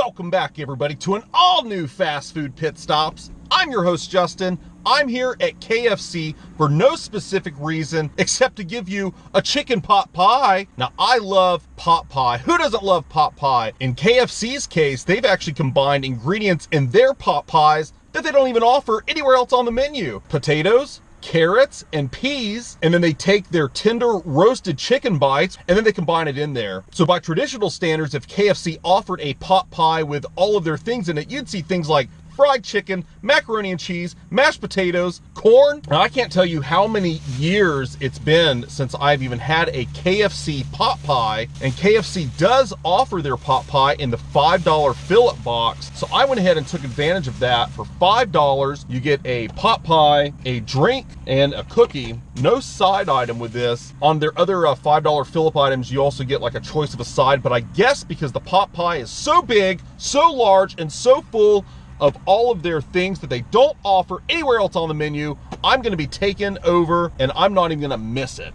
Welcome back, everybody, to an all-new Fast Food Pit Stops. I'm your host, Justin. I'm here at KFC for no specific reason except to give you a chicken pot pie. Now, I love pot pie. Who doesn't love pot pie? In KFC's case, they've actually combined ingredients in their pot pies that they don't even offer anywhere else on the menu. Potatoes, carrots, and peas, and then they take their tender roasted chicken bites and then they combine it in there. So by traditional standards, if KFC offered a pot pie with all of their things in it, you'd see things like fried chicken, macaroni and cheese, mashed potatoes, corn. Now, I can't tell you how many years it's been since I've even had a KFC pot pie, and KFC does offer their pot pie in the $5 fill-up box. So I went ahead and took advantage of that. For $5, you get a pot pie, a drink, and a cookie. No side item with this. On their other $5 fill-up items, you also get like a choice of a side, but I guess because the pot pie is so big, so large, and so full of all of their things that they don't offer anywhere else on the menu, I'm gonna be taken over and I'm not even gonna miss it.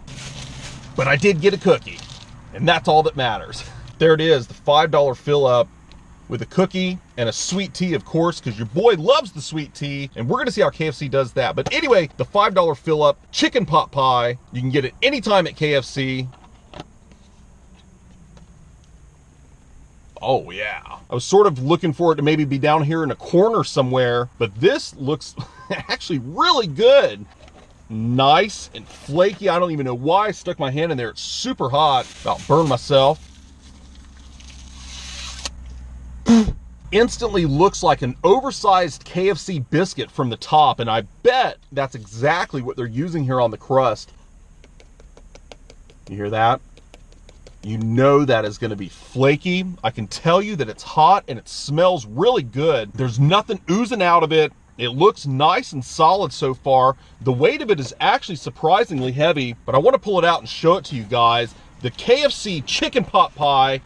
But I did get a cookie, and that's all that matters. There it is, the $5 fill up with a cookie and a sweet tea, of course, because your boy loves the sweet tea, and we're gonna see how KFC does that. But anyway, the $5 fill up chicken pot pie, you can get it anytime at KFC. Oh yeah. I was sort of looking for it to maybe be down here in a corner somewhere, but this looks actually really good. Nice and flaky. I don't even know why I stuck my hand in there. It's super hot. About burned myself. Instantly looks like an oversized KFC biscuit from the top, and I bet that's exactly what they're using here on the crust. You hear that? You know that is going to be flaky. I can tell you that it's hot and it smells really good. There's nothing oozing out of it. It looks nice and solid so far. The weight of it is actually surprisingly heavy, but I want to pull it out and show it to you guys. The KFC chicken pot pie.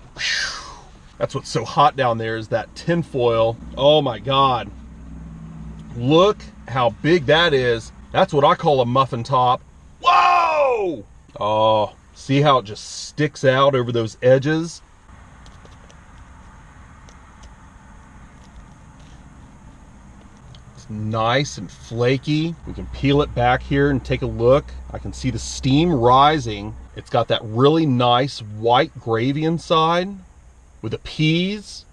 That's what's so hot down there, is that tin foil. Oh my God. Look how big that is. That's what I call a muffin top. Whoa! Oh. See how it just sticks out over those edges? It's nice and flaky. We can peel it back here and take a look. I can see the steam rising. It's got that really nice white gravy inside with the peas.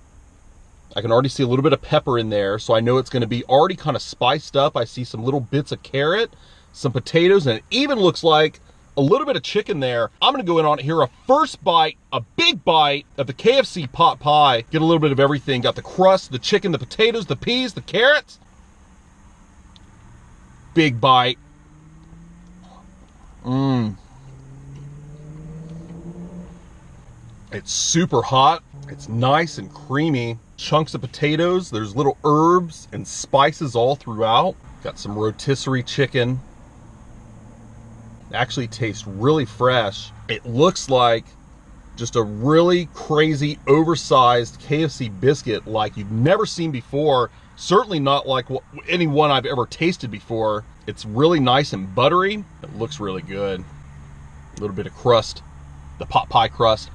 I can already see a little bit of pepper in there, so I know it's going to be already kind of spiced up. I see some little bits of carrot, some potatoes, and it even looks like a little bit of chicken there. I'm gonna go in on it here. A first bite, a big bite of the KFC pot pie. Get a little bit of everything. Got the crust, the chicken, the potatoes, the peas, the carrots. Big bite. It's super hot. It's nice and creamy. Chunks of potatoes. There's little herbs and spices all throughout. Got some rotisserie chicken. Actually tastes really fresh. It looks like just a really crazy oversized KFC biscuit like you've never seen before. Certainly not like any one I've ever tasted before. It's really nice and buttery. It looks really good. A little bit of crust, the pot pie crust.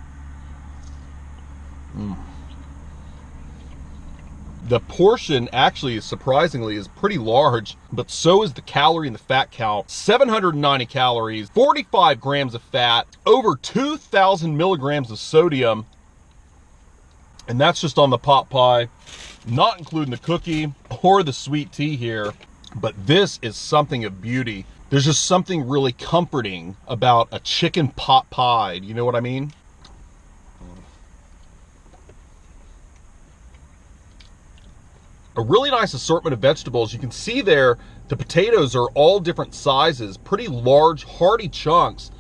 The portion actually surprisingly is pretty large, but so is the calorie and the fat count. 790 calories, 45 grams of fat, over 2,000 milligrams of sodium. And that's just on the pot pie, not including the cookie or the sweet tea here. But this is something of beauty. There's just something really comforting about a chicken pot pie. Do you know what I mean? A really nice assortment of vegetables. You can see there the potatoes are all different sizes, pretty large, hearty chunks.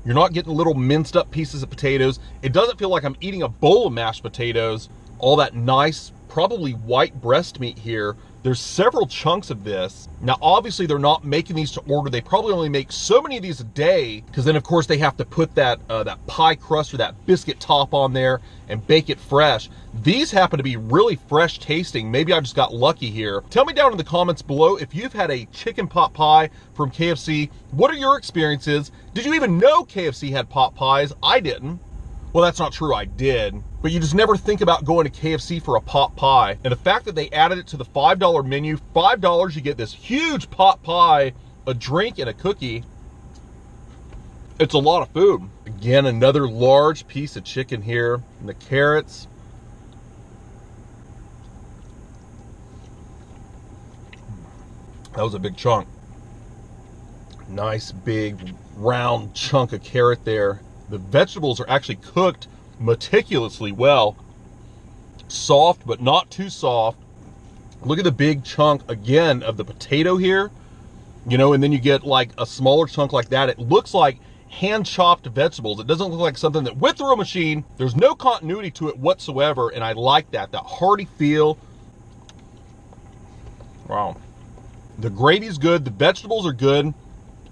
You're not getting little minced up pieces of potatoes. It doesn't feel like I'm eating a bowl of mashed potatoes. All that nice, probably white breast meat here. There's several chunks of this. Now, obviously, they're not making these to order. They probably only make so many of these a day, because then, of course, they have to put that pie crust or that biscuit top on there and bake it fresh. These happen to be really fresh tasting. Maybe I just got lucky here. Tell me down in the comments below if you've had a chicken pot pie from KFC. What are your experiences? Did you even know KFC had pot pies? I didn't. Well, that's not true, I did. But you just never think about going to KFC for a pot pie. And the fact that they added it to the $5 menu, $5 you get this huge pot pie, a drink, and a cookie. It's a lot of food. Again, another large piece of chicken here, and the carrots. That was a big chunk. Nice big round chunk of carrot there. The vegetables are actually cooked meticulously well. Soft, but not too soft. Look at the big chunk again of the potato here. You know, and then you get like a smaller chunk like that. It looks like hand chopped vegetables. It doesn't look like something that went through a machine. There's no continuity to it whatsoever, and I like that hearty feel. Wow. The gravy's good, the vegetables are good.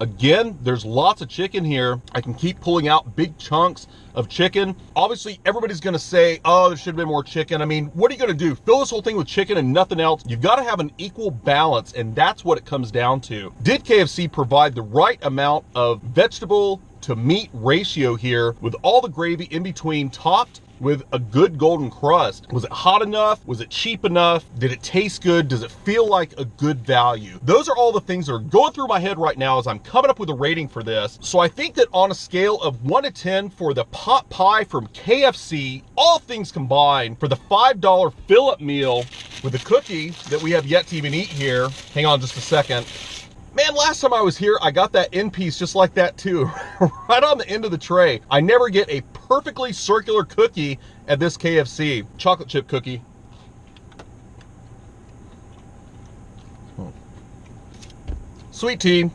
Again, there's lots of chicken here. I can keep pulling out big chunks of chicken. Obviously, everybody's gonna say, oh, there should have been more chicken. I mean, what are you gonna do? Fill this whole thing with chicken and nothing else? You've gotta have an equal balance, and that's what it comes down to. Did KFC provide the right amount of vegetable to meat ratio here with all the gravy in between, topped with a good golden crust? Was it hot enough? Was it cheap enough? Did it taste good? Does it feel like a good value? Those are all the things that are going through my head right now as I'm coming up with a rating for this. So I think that on a scale of 1 to 10 for the pot pie from KFC, all things combined, for the $5 fill-up meal with a cookie that we have yet to even eat here. Hang on just a second. Man, last time I was here, I got that end piece just like that too, right on the end of the tray. I never get a perfectly circular cookie at this KFC. Chocolate chip cookie. Sweet tea.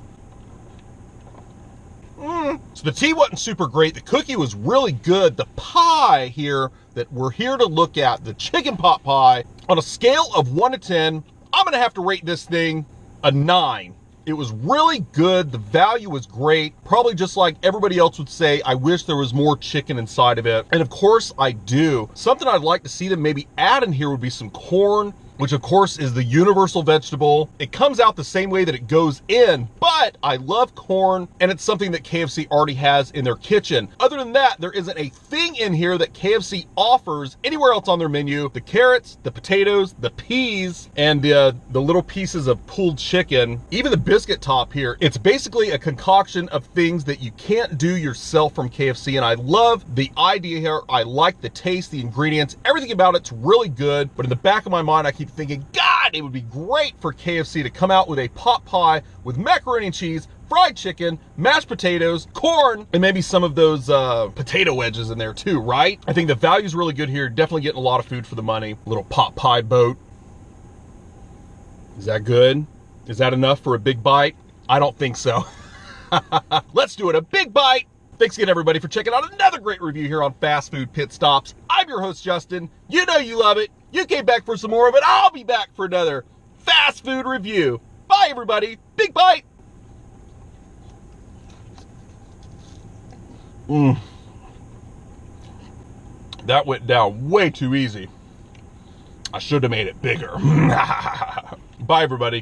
So the tea wasn't super great. The cookie was really good. The pie here that we're here to look at, the chicken pot pie, on a scale of 1 to 10, I'm gonna have to rate this thing a 9. It was really good. The value was great. Probably just like everybody else would say, I wish there was more chicken inside of it. And of course I do. Something I'd like to see them maybe add in here would be some corn, which of course is the universal vegetable. It comes out the same way that it goes in, but I love corn, and it's something that KFC already has in their kitchen. Other than that, there isn't a thing in here that KFC offers anywhere else on their menu. The carrots, the potatoes, the peas, and the little pieces of pulled chicken, even the biscuit top here. It's basically a concoction of things that you can't do yourself from KFC, and I love the idea here. I like the taste, the ingredients, everything about it's really good, but in the back of my mind, I keep thinking, God, it would be great for KFC to come out with a pot pie with macaroni and cheese, fried chicken, mashed potatoes, corn, and maybe some of those potato wedges in there too, right? I think the value is really good here. Definitely getting a lot of food for the money. Little pot pie boat. Is that good? Is that enough for a big bite? I don't think so. Let's do it, a big bite. Thanks again, everybody, for checking out another great review here on Fast Food Pit Stops. I'm your host, Justin. You know you love it. You came back for some more of it. I'll be back for another fast food review. Bye, everybody. Big bite. That went down way too easy. I should have made it bigger. Bye, everybody.